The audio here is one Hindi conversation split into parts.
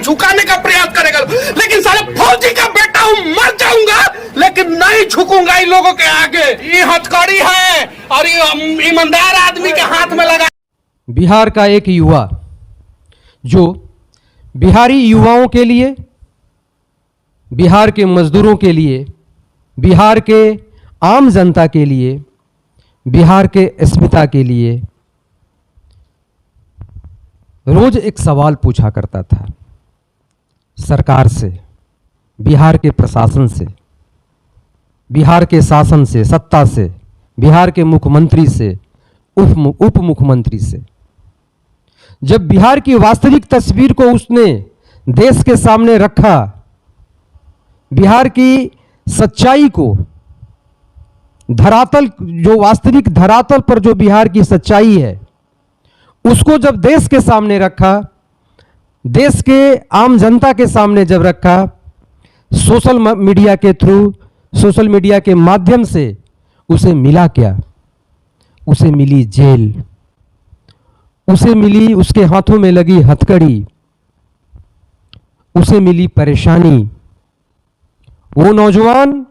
झुकाने का प्रयास करेगा, लेकिन साले फौजी का बेटा हूं, मर जाऊंगा लेकिन नहीं झुकूंगा इन लोगों के आगे। ये हथकड़ी है और ये ईमानदार आदमी के हाथ में लगा। बिहार का एक युवा जो बिहारी युवाओं के लिए, बिहार के मजदूरों के लिए, बिहार के आम जनता के लिए, बिहार के अस्मिता के लिए रोज एक सवाल पूछा करता था सरकार से, बिहार के प्रशासन से, बिहार के शासन से, सत्ता से, बिहार के मुख्यमंत्री से, उप मुख्यमंत्री से। जब बिहार की वास्तविक तस्वीर को उसने देश के सामने रखा, बिहार की सच्चाई को, धरातल, जो वास्तविक धरातल पर जो बिहार की सच्चाई है उसको जब देश के सामने रखा, देश के आम जनता के सामने जब रखा, सोशल मीडिया के थ्रू, सोशल मीडिया के माध्यम से उसे मिला क्या? उसे मिली जेल, उसे मिली उसके हाथों में लगी हथकड़ी, उसे मिली परेशानी। वो नौजवान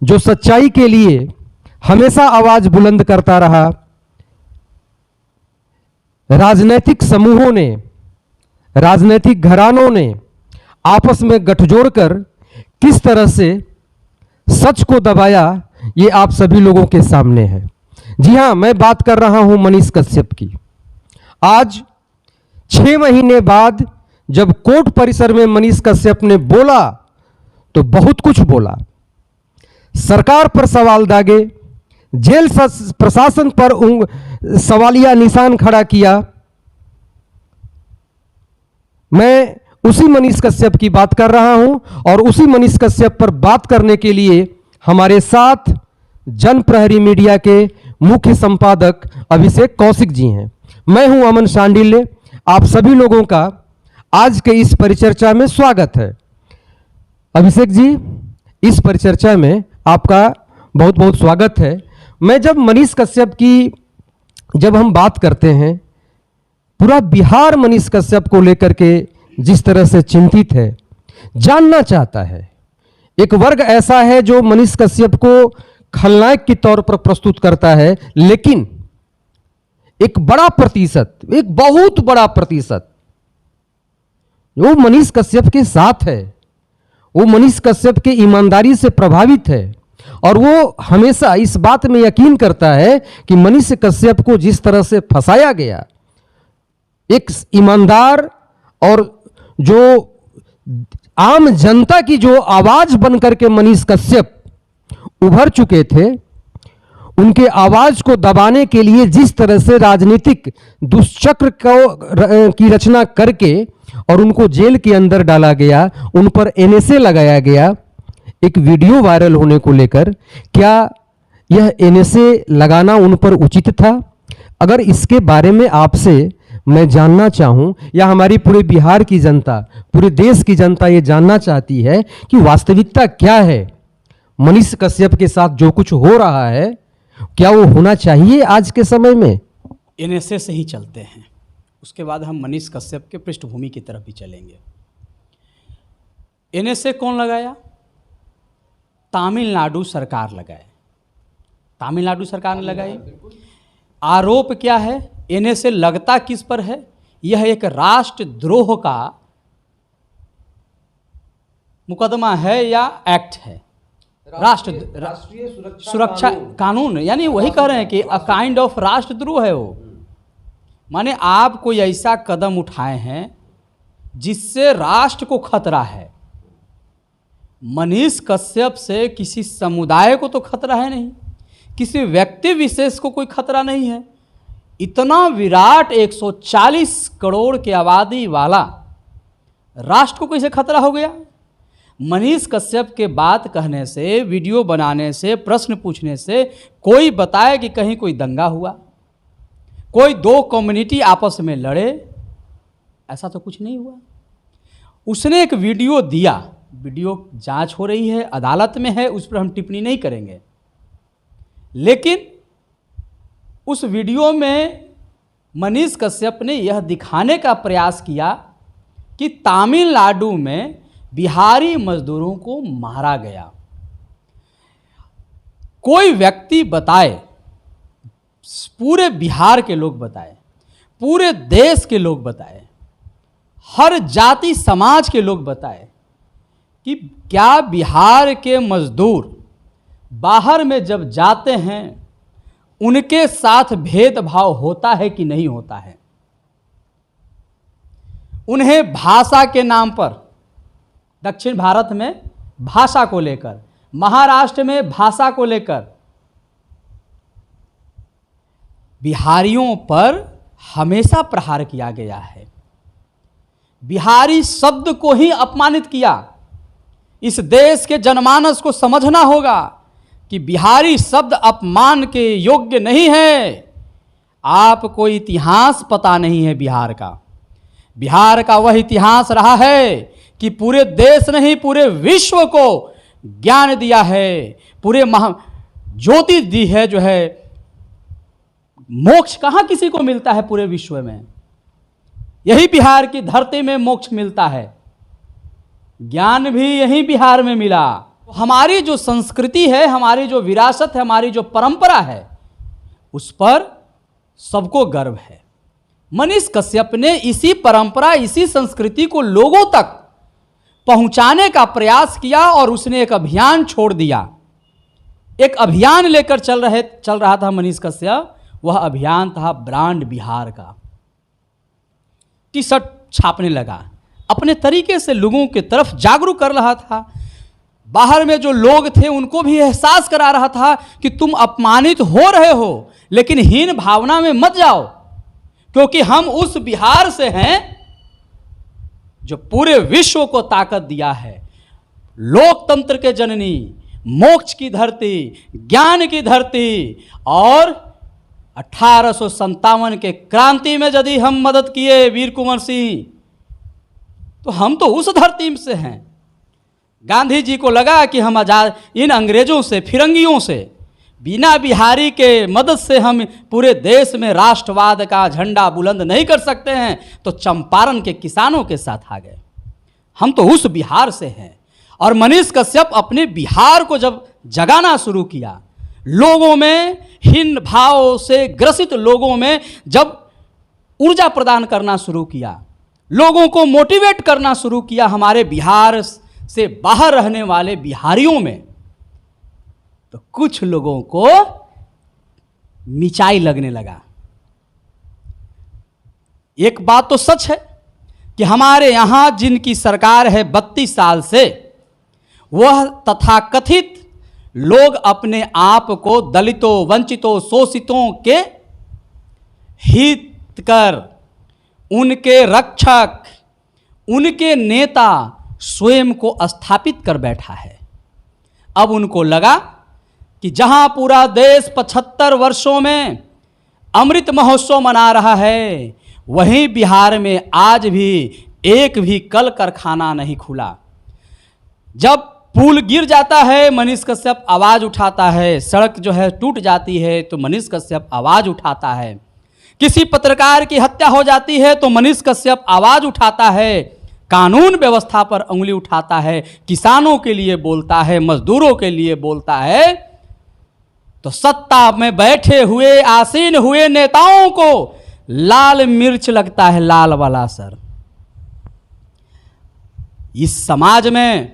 जो सच्चाई के लिए हमेशा आवाज बुलंद करता रहा, राजनीतिक समूहों ने, राजनीतिक घरानों ने आपस में गठजोड़ कर किस तरह से सच को दबाया, ये आप सभी लोगों के सामने है। जी हां, मैं बात कर रहा हूं मनीष कश्यप की। आज 6 महीने बाद जब कोर्ट परिसर में मनीष कश्यप ने बोला तो बहुत कुछ बोला, सरकार पर सवाल दागे, जेल प्रशासन पर सवालिया निशान खड़ा किया। मैं उसी मनीष कश्यप की बात कर रहा हूं और उसी मनीष कश्यप पर बात करने के लिए हमारे साथ जन प्रहरी मीडिया के मुख्य संपादक अभिषेक कौशिक जी हैं। मैं हूं अमन शांडिल्य। आप सभी लोगों का आज के इस परिचर्चा में स्वागत है। अभिषेक जी, इस परिचर्चा में आपका बहुत बहुत स्वागत है। मैं जब मनीष कश्यप की जब हम बात करते हैं, पूरा बिहार मनीष कश्यप को लेकर के जिस तरह से चिंतित है, जानना चाहता है। एक वर्ग ऐसा है जो मनीष कश्यप को खलनायक के तौर पर प्रस्तुत करता है, लेकिन एक बड़ा प्रतिशत, एक बहुत बड़ा प्रतिशत जो मनीष कश्यप के साथ है, वो मनीष कश्यप की ईमानदारी से प्रभावित है और वो हमेशा इस बात में यकीन करता है कि मनीष कश्यप को जिस तरह से फंसाया गया, एक ईमानदार और जो आम जनता की जो आवाज बनकर के मनीष कश्यप उभर चुके थे, उनके आवाज को दबाने के लिए जिस तरह से राजनीतिक दुष्चक्र की रचना करके और उनको जेल के अंदर डाला गया, उन पर एनएसए लगाया गया, एक वीडियो वायरल होने को लेकर, क्या यह एनएसए लगाना उन पर उचित था? अगर इसके बारे में आपसे मैं जानना चाहूं, या हमारी पूरे बिहार की जनता, पूरे देश की जनता ये जानना चाहती है कि वास्तविकता क्या है, मनीष कश्यप के साथ जो कुछ हो रहा है, क्या वो होना चाहिए आज के समय में? एनएसए से ही चलते हैं, उसके बाद हम मनीष कश्यप के पृष्ठभूमि की तरफ भी चलेंगे। एनएसए कौन लगाया? तमिलनाडु सरकार लगाए, तमिलनाडु सरकार ने लगाई। आरोप क्या है? एनएसए लगता किस पर है? यह एक राष्ट्रद्रोह का मुकदमा है या एक्ट है, राष्ट्रीय सुरक्षा कानून, यानी वही कह रहे हैं कि अ काइंड ऑफ राष्ट्रद्रोह है वो। माने आप कोई ऐसा कदम उठाए हैं जिससे राष्ट्र को खतरा है। मनीष कश्यप से किसी समुदाय को तो खतरा है नहीं, किसी व्यक्ति विशेष को कोई खतरा नहीं है। इतना विराट 140 करोड़ की आबादी वाला राष्ट्र को कैसे खतरा हो गया? मनीष कश्यप के बात कहने से, वीडियो बनाने से, प्रश्न पूछने से कोई बताए कि कहीं कोई दंगा हुआ, कोई दो कम्युनिटी आपस में लड़े, ऐसा तो कुछ नहीं हुआ। उसने एक वीडियो दिया, वीडियो जांच हो रही है, अदालत में है, उस पर हम टिप्पणी नहीं करेंगे, लेकिन उस वीडियो में मनीष कश्यप ने यह दिखाने का प्रयास किया कि तमिलनाडु में बिहारी मजदूरों को मारा गया। कोई व्यक्ति बताए, पूरे बिहार के लोग बताए, पूरे देश के लोग बताए, हर जाति समाज के लोग बताए कि क्या बिहार के मजदूर बाहर में जब जाते हैं उनके साथ भेदभाव होता है कि नहीं होता है। उन्हें भाषा के नाम पर, दक्षिण भारत में भाषा को लेकर, महाराष्ट्र में भाषा को लेकर बिहारियों पर हमेशा प्रहार किया गया है। बिहारी शब्द को ही अपमानित किया। इस देश के जनमानस को समझना होगा कि बिहारी शब्द अपमान के योग्य नहीं है। आपको इतिहास पता नहीं है बिहार का। बिहार का वह इतिहास रहा है कि पूरे देश नहीं पूरे विश्व को ज्ञान दिया है, पूरे ज्योति दी है। जो है मोक्ष कहाँ किसी को मिलता है पूरे विश्व में, यही बिहार की धरती में मोक्ष मिलता है। ज्ञान भी यही बिहार में मिला। हमारी जो संस्कृति है, हमारी जो विरासत है, हमारी जो परंपरा है, उस पर सबको गर्व है। मनीष कश्यप ने इसी परंपरा, इसी संस्कृति को लोगों तक पहुंचाने का प्रयास किया और उसने एक अभियान छोड़ दिया। एक अभियान लेकर चल रहा था मनीष कश्यप। वह अभियान था ब्रांड बिहार का। टी शर्ट छापने लगा, अपने तरीके से लोगों की तरफ जागरूक कर रहा था। बाहर में जो लोग थे उनको भी एहसास करा रहा था कि तुम अपमानित हो रहे हो, लेकिन हीन भावना में मत जाओ, क्योंकि हम उस बिहार से हैं जो पूरे विश्व को ताकत दिया है। लोकतंत्र के जननी, मोक्ष की धरती, ज्ञान की धरती। और 1857 के क्रांति में यदि हम मदद किए वीर कुंवर सिंह, तो हम तो उस धरती से हैं। गांधी जी को लगा कि हम आजाद इन अंग्रेजों से, फिरंगियों से, बिना बिहारी के मदद से हम पूरे देश में राष्ट्रवाद का झंडा बुलंद नहीं कर सकते हैं, तो चंपारण के किसानों के साथ आ गए। हम तो उस बिहार से हैं। और मनीष कश्यप अपने बिहार को जब जगाना शुरू किया, लोगों में, हीन भाव से ग्रसित लोगों में जब ऊर्जा प्रदान करना शुरू किया, लोगों को मोटिवेट करना शुरू किया, हमारे बिहार से बाहर रहने वाले बिहारियों में, तो कुछ लोगों को मिचाई लगने लगा। एक बात तो सच है कि हमारे यहां जिनकी सरकार है 32 साल से, वह तथाकथित लोग अपने आप को दलितों, वंचितों, शोषितों के हितकर, उनके रक्षक, उनके नेता स्वयं को स्थापित कर बैठा है। अब उनको लगा कि जहां पूरा देश 75 वर्षों में अमृत महोत्सव मना रहा है, वहीं बिहार में आज भी एक भी कल कारखाना नहीं खुला। जब पुल गिर जाता है, मनीष कश्यप आवाज उठाता है। सड़क जो है टूट जाती है तो मनीष कश्यप आवाज उठाता है। किसी पत्रकार की हत्या हो जाती है तो मनीष कश्यप आवाज उठाता है, कानून व्यवस्था पर उंगली उठाता है, किसानों के लिए बोलता है, मजदूरों के लिए बोलता है। तो सत्ता में बैठे हुए, आसीन हुए नेताओं को लाल मिर्च लगता है, लाल वाला असर। इस समाज में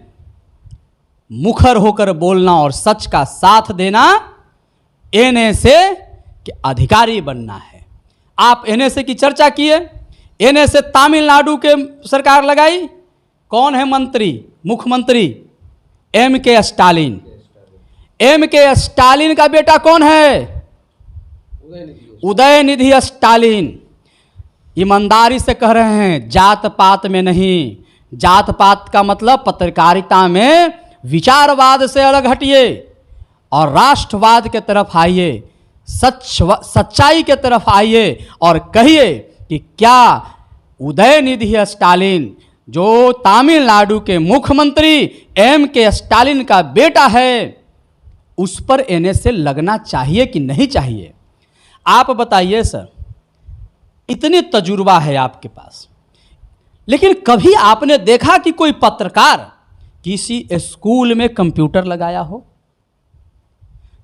मुखर होकर बोलना और सच का साथ देना एनएसए के अधिकारी बनना है। आप एनएसए की चर्चा किए, एनएसए तमिलनाडु के सरकार लगाई। कौन है मंत्री, मुख्यमंत्री? MK Stalin. एमके स्टालिन का बेटा कौन है? उदयनिधि स्टालिन। ईमानदारी से कह रहे हैं, जात पात में नहीं। जात पात का मतलब पत्रकारिता में विचारवाद से अलग हटिए और राष्ट्रवाद के तरफ आइए, सच्चाई के तरफ आइए और कहिए कि क्या उदयनिधि स्टालिन, जो तमिलनाडु के मुख्यमंत्री एमके स्टालिन का बेटा है, उस पर एनएसए लगना चाहिए कि नहीं चाहिए? आप बताइए सर, इतनी तजुर्बा है आपके पास, लेकिन कभी आपने देखा कि कोई पत्रकार किसी स्कूल में कंप्यूटर लगाया हो?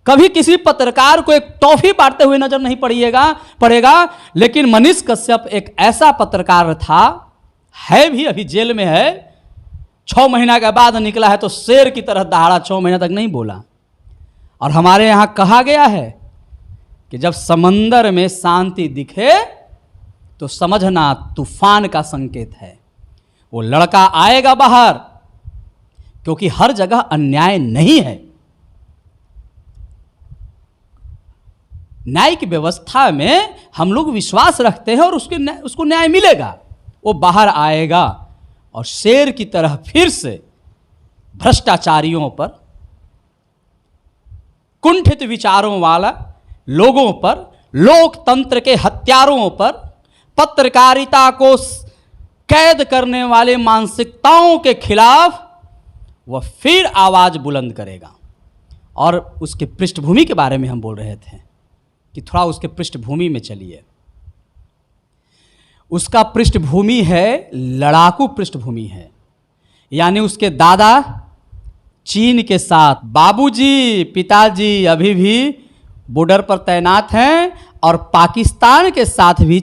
कभी किसी पत्रकार को एक टॉफी बांटते हुए नजर नहीं पड़ेगा। लेकिन मनीष कश्यप एक ऐसा पत्रकार था, है भी, अभी जेल में है, 6 महीना के बाद निकला है तो शेर की तरह दहाड़ा, 6 महीना तक नहीं बोला। और हमारे यहां कहा गया है कि जब समंदर में शांति दिखे तो समझना तूफान का संकेत है। वो लड़का आएगा बाहर, क्योंकि हर जगह अन्याय नहीं है। न्यायिक व्यवस्था में हम लोग विश्वास रखते हैं और उसको न्याय मिलेगा। वो बाहर आएगा और शेर की तरह फिर से भ्रष्टाचारियों पर, कुंठित विचारों वाला लोगों पर, लोकतंत्र के हत्यारों पर, पत्रकारिता को कैद करने वाले मानसिकताओं के खिलाफ वह फिर आवाज बुलंद करेगा। और उसके पृष्ठभूमि के बारे में हम बोल रहे थे कि थोड़ा उसके पृष्ठभूमि में चलिए। उसका पृष्ठभूमि है, लड़ाकू पृष्ठभूमि है। यानी उसके दादा चीन के साथ, बाबूजी, पिताजी अभी भी बॉर्डर पर तैनात हैं और पाकिस्तान के साथ भी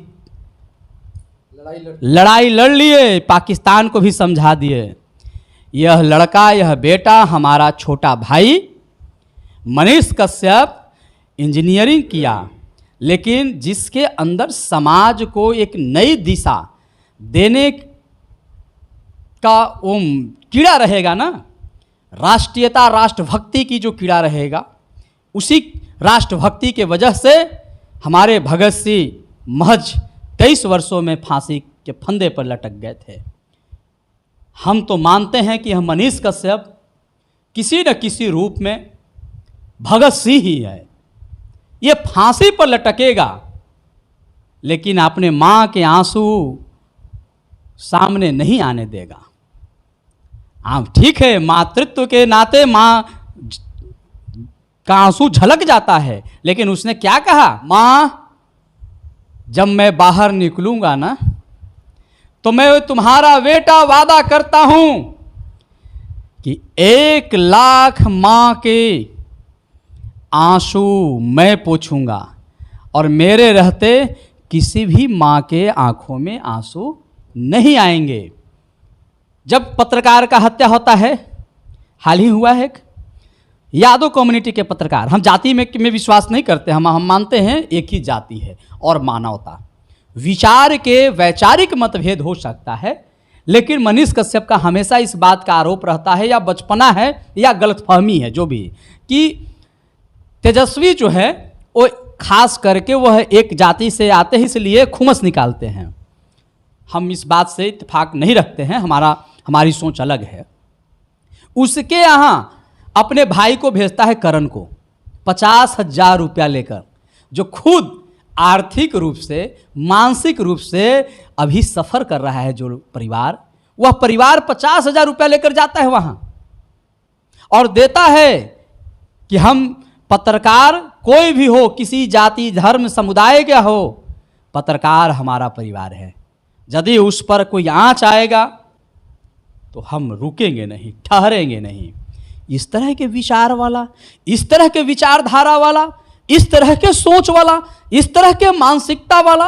लड़ाई लड़ लिए, पाकिस्तान को भी समझा दिए। यह लड़का, यह बेटा, हमारा छोटा भाई मनीष कश्यप इंजीनियरिंग किया, लेकिन जिसके अंदर समाज को एक नई दिशा देने का वो कीड़ा रहेगा ना, राष्ट्रीयता, राष्ट्रभक्ति की जो कीड़ा रहेगा, उसी राष्ट्रभक्ति के वजह से हमारे भगत सिंह महज 23 वर्षों में फांसी के फंदे पर लटक गए थे। हम तो मानते हैं कि हम मनीष कश्यप किसी न किसी रूप में भगत सिंह ही है। ये फांसी पर लटकेगा, लेकिन अपने मां के आंसू सामने नहीं आने देगा। ठीक है, मातृत्व के नाते मां का आंसू झलक जाता है, लेकिन उसने क्या कहा? मां, जब मैं बाहर निकलूंगा ना, तो मैं तुम्हारा बेटा वादा करता हूं कि 1 लाख मां के आंसू मैं पोंछूंगा और मेरे रहते किसी भी मां के आंखों में आंसू नहीं आएंगे। जब पत्रकार का हत्या होता है, हाल ही हुआ है, यादव कम्युनिटी के पत्रकार, हम जाति में विश्वास नहीं करते, हम मानते हैं एक ही जाति है और मानवता। विचार के वैचारिक मतभेद हो सकता है, लेकिन मनीष कश्यप का हमेशा इस बात का आरोप रहता है, या बचपना है या गलतफहमी है, जो भी, कि तेजस्वी जो है वो खास करके वह एक जाति से आते हैं, इसलिए खुमस निकालते हैं। हम इस बात से इत्तेफाक नहीं रखते हैं, हमारी सोच अलग है। उसके यहाँ अपने भाई को भेजता है करण को 50,000 रुपया लेकर, जो खुद आर्थिक रूप से, मानसिक रूप से अभी सफ़र कर रहा है। जो परिवार, वह परिवार 50,000 रुपया लेकर जाता है वहाँ और देता है कि हम पत्रकार, कोई भी हो, किसी जाति, धर्म, समुदाय का हो, पत्रकार हमारा परिवार है। यदि उस पर कोई आँच आएगा तो हम रुकेंगे नहीं, ठहरेंगे नहीं। इस तरह के विचार वाला, इस तरह के विचारधारा वाला, इस तरह के सोच वाला, इस तरह के मानसिकता वाला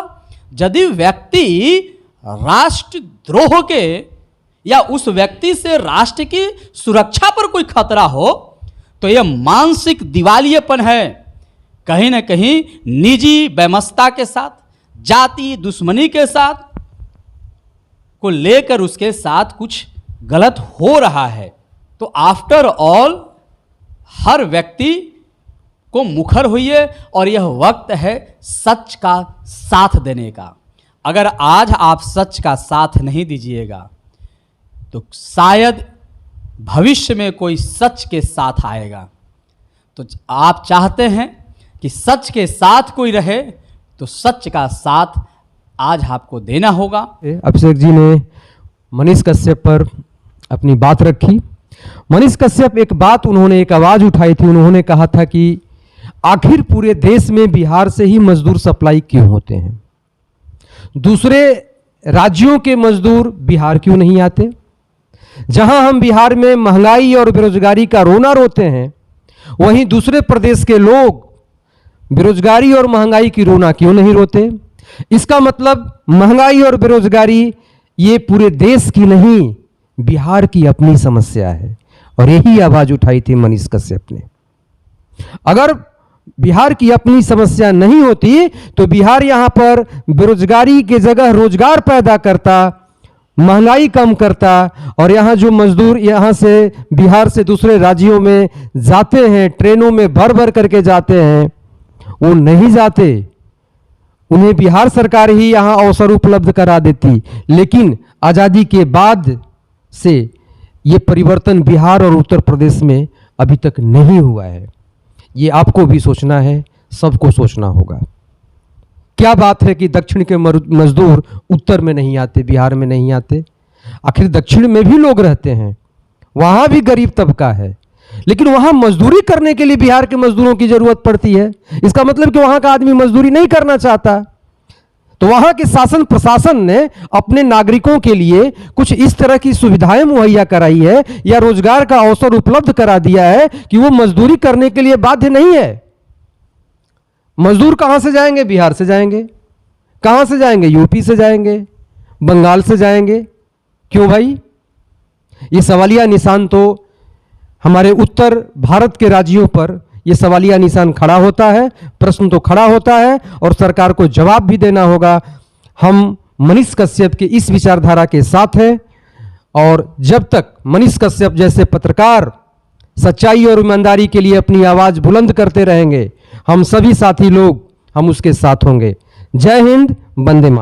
यदि व्यक्ति राष्ट्रद्रोह के या उस व्यक्ति से राष्ट्र की सुरक्षा पर कोई खतरा हो, तो यह मानसिक दिवालियेपन है। कहीं ना कहीं निजी बेमस्ता के साथ, जाति दुश्मनी के साथ को लेकर उसके साथ कुछ गलत हो रहा है। तो आफ्टर ऑल हर व्यक्ति को मुखर होइए और यह वक्त है सच का साथ देने का। अगर आज आप सच का साथ नहीं दीजिएगा तो शायद भविष्य में कोई सच के साथ आएगा। तो आप चाहते हैं कि सच के साथ कोई रहे, तो सच का साथ आज आपको देना होगा। अभिषेक जी ने मनीष कश्यप पर अपनी बात रखी। मनीष कश्यप एक बात, उन्होंने एक आवाज उठाई थी, उन्होंने कहा था कि आखिर पूरे देश में बिहार से ही मजदूर सप्लाई क्यों होते हैं, दूसरे राज्यों के मजदूर बिहार क्यों नहीं आते? जहां हम बिहार में महंगाई और बेरोजगारी का रोना रोते हैं, वहीं दूसरे प्रदेश के लोग बेरोजगारी और महंगाई की रोना क्यों नहीं रोते? इसका मतलब महंगाई और बेरोजगारी ये पूरे देश की नहीं, बिहार की अपनी समस्या है। और यही आवाज उठाई थी मनीष कश्यप ने। अगर बिहार की अपनी समस्या नहीं होती तो बिहार यहां पर बेरोजगारी की जगह रोजगार पैदा करता, महंगाई कम करता, और यहां जो मजदूर यहां से बिहार से दूसरे राज्यों में जाते हैं, ट्रेनों में भर भर करके जाते हैं, वो नहीं जाते। उन्हें बिहार सरकार ही यहां अवसर उपलब्ध करा देती। लेकिन आजादी के बाद से ये परिवर्तन बिहार और उत्तर प्रदेश में अभी तक नहीं हुआ है। ये आपको भी सोचना है, सबको सोचना होगा। क्या बात है कि दक्षिण के मजदूर उत्तर में नहीं आते, बिहार में नहीं आते? आखिर दक्षिण में भी लोग रहते हैं, वहां भी गरीब तबका है, लेकिन वहां मजदूरी करने के लिए बिहार के मजदूरों की जरूरत पड़ती है। इसका मतलब कि वहां का आदमी मजदूरी नहीं करना चाहता। तो वहां के शासन प्रशासन ने अपने नागरिकों के लिए कुछ इस तरह की सुविधाएं मुहैया कराई है या रोजगार का अवसर उपलब्ध करा दिया है कि वो मजदूरी करने के लिए बाध्य नहीं है। मजदूर कहां से जाएंगे? बिहार से जाएंगे। कहां से जाएंगे? यूपी से जाएंगे, बंगाल से जाएंगे। क्यों भाई? ये सवालिया निशान तो हमारे उत्तर भारत के राज्यों पर ये सवालिया निशान खड़ा होता है, प्रश्न तो खड़ा होता है और सरकार को जवाब भी देना होगा। हम मनीष कश्यप के इस विचारधारा के साथ हैं और जब तक मनीष कश्यप जैसे पत्रकार सच्चाई और ईमानदारी के लिए अपनी आवाज बुलंद करते रहेंगे, हम सभी साथी लोग हम उसके साथ होंगे। जय हिंद, वंदे मातरम।